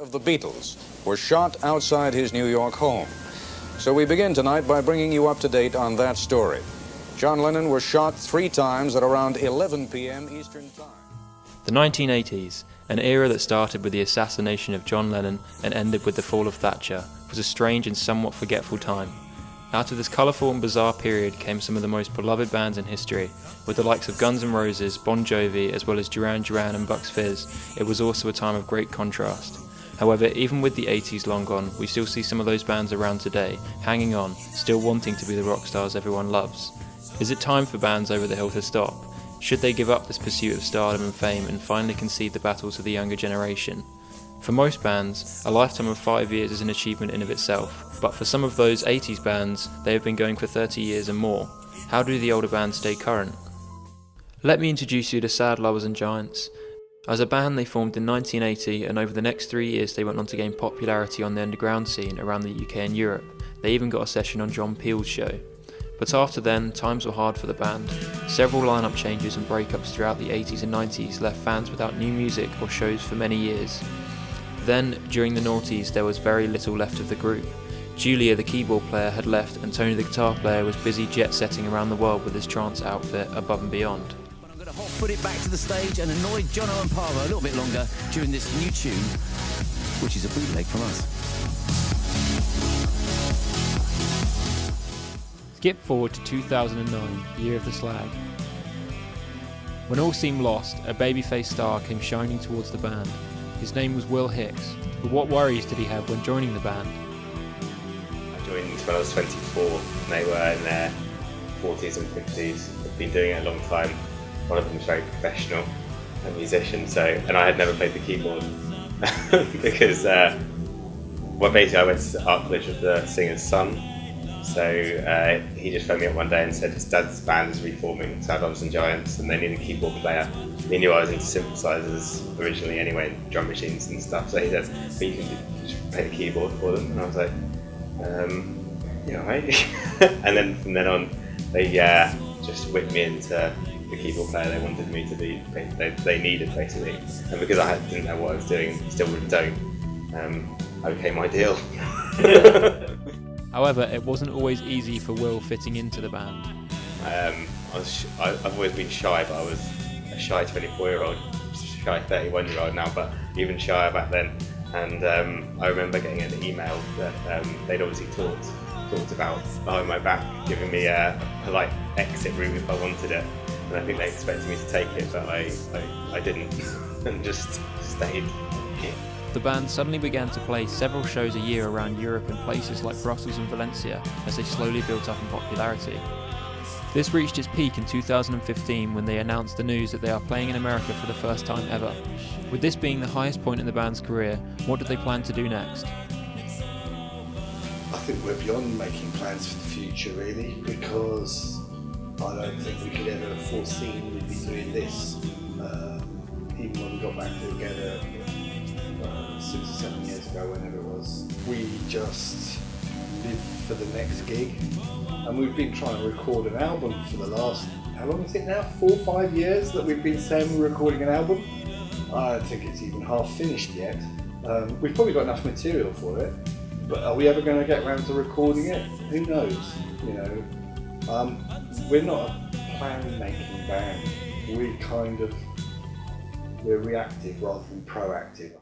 of the Beatles, was shot outside his New York home. So we begin tonight by bringing you up to date on that story. John Lennon was shot 3 times at around 11 p.m. Eastern Time. The 1980s, an era that started with the assassination of John Lennon and ended with the fall of Thatcher, was a strange and somewhat forgetful time. Out of this colourful and bizarre period came some of the most beloved bands in history. With the likes of Guns N' Roses, Bon Jovi, as well as Duran Duran and Bucks Fizz, it was also a time of great contrast. However, even with the 80s long gone, we still see some of those bands around today, hanging on, still wanting to be the rock stars everyone loves. Is it time for bands over the hill to stop? Should they give up this pursuit of stardom and fame and finally concede the battle to the younger generation? For most bands, a lifetime of 5 years is an achievement in of itself, but for some of those 80s bands, they have been going for 30 years and more. How do the older bands stay current? Let me introduce you to Sad Lovers and Giants. As a band, they formed in 1980, and over the next 3 years they went on to gain popularity on the underground scene around the UK and Europe. They even got a session on John Peel's show. But after then, times were hard for the band. Several lineup changes and breakups throughout the 80s and 90s left fans without new music or shows for many years. Then, during the noughties, there was very little left of the group. Julia, the keyboard player, had left, and Tony, the guitar player, was busy jet-setting around the world with his trance outfit, Above and Beyond. But I'm going to hot-foot it back to the stage and annoy Jono and Pavo a little bit longer during this new tune, which is a bootleg from us. Skip forward to 2009, the year of the slag. When all seemed lost, a babyface star came shining towards the band. His name was Will Hicks, but what worries did he have when joining the band? I joined when I was 24, and they were in their 40s and 50s. They've been doing it a long time. One of them is very professional, a musician, and I had never played the keyboard because, basically I went to the art college with the singer's son. So he just phoned me up one day and said his dad's band is reforming, Sad Lovers and Giants, and they need a keyboard player. He knew I was into synthesizers originally anyway, drum machines and stuff, so he said, but you can just play the keyboard for them. And I was like, yeah, right. And then from then on, they just whipped me into the keyboard player they wanted me to be, they needed basically. And because I didn't know what I was doing, still don't, I became ideal. However, it wasn't always easy for Will fitting into the band. I've always been shy, but I was a shy 24-year-old, shy 31-year-old now, but even shyer back then. And I remember getting an email that they'd obviously talked about behind my back, giving me a polite exit route if I wanted it. And I think they expected me to take it, but I didn't, and just stayed here. The band suddenly began to play several shows a year around Europe in places like Brussels and Valencia as they slowly built up in popularity. This reached its peak in 2015 when they announced the news that they are playing in America for the first time ever. With this being the highest point in the band's career, what did they plan to do next? I think we're beyond making plans for the future really, because I don't think we could ever have foreseen we'd be doing this. Even when we got back together 6 or 7 years ago, whenever it was, we just lived for the next gig, and we've been trying to record an album for the last, how long is it now, 4 or 5 years that we've been saying we're recording an album. I don't think it's even half finished yet. We've probably got enough material for it, but are we ever going to get around to recording it? Who knows, you know. We're not a plan-making band. We're reactive rather than proactive.